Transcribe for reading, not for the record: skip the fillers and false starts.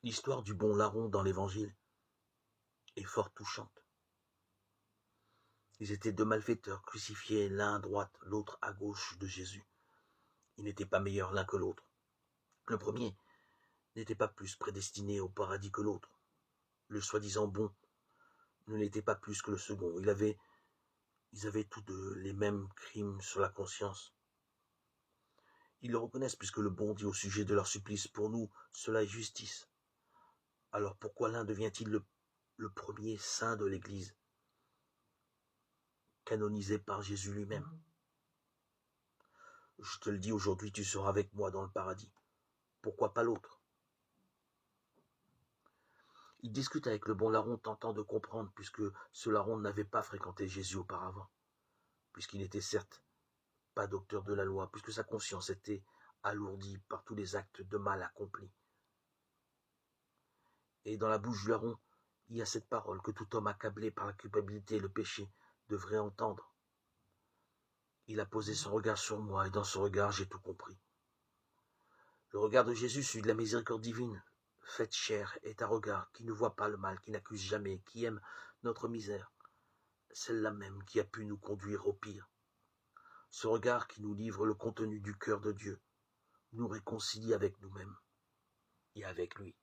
L'histoire du bon larron dans l'Évangile est fort touchante. Ils étaient deux malfaiteurs crucifiés, l'un à droite, l'autre à gauche de Jésus. Ils n'étaient pas meilleurs l'un que l'autre. Le premier n'était pas plus prédestiné au paradis que l'autre. Le soi-disant bon ne l'était pas plus que le second. Ils avaient tous deux les mêmes crimes sur la conscience. Ils le reconnaissent puisque le bon dit au sujet de leur supplice, pour nous, cela est justice. Alors pourquoi l'un devient-il le premier saint de l'Église, canonisé par Jésus lui-même? Je te le dis aujourd'hui, tu seras avec moi dans le paradis. Pourquoi pas l'autre? Il discute avec le bon larron, tentant de comprendre, puisque ce larron n'avait pas fréquenté Jésus auparavant, puisqu'il n'était certes pas docteur de la loi, puisque sa conscience était alourdie par tous les actes de mal accomplis. Et dans la bouche du larron, il y a cette parole que tout homme accablé par la culpabilité et le péché devrait entendre. Il a posé son regard sur moi, et dans ce regard, j'ai tout compris. Le regard de Jésus, celui de la miséricorde divine, faite chair, est un regard qui ne voit pas le mal, qui n'accuse jamais, qui aime notre misère, celle-là même qui a pu nous conduire au pire. Ce regard qui nous livre le contenu du cœur de Dieu, nous réconcilie avec nous-mêmes et avec lui.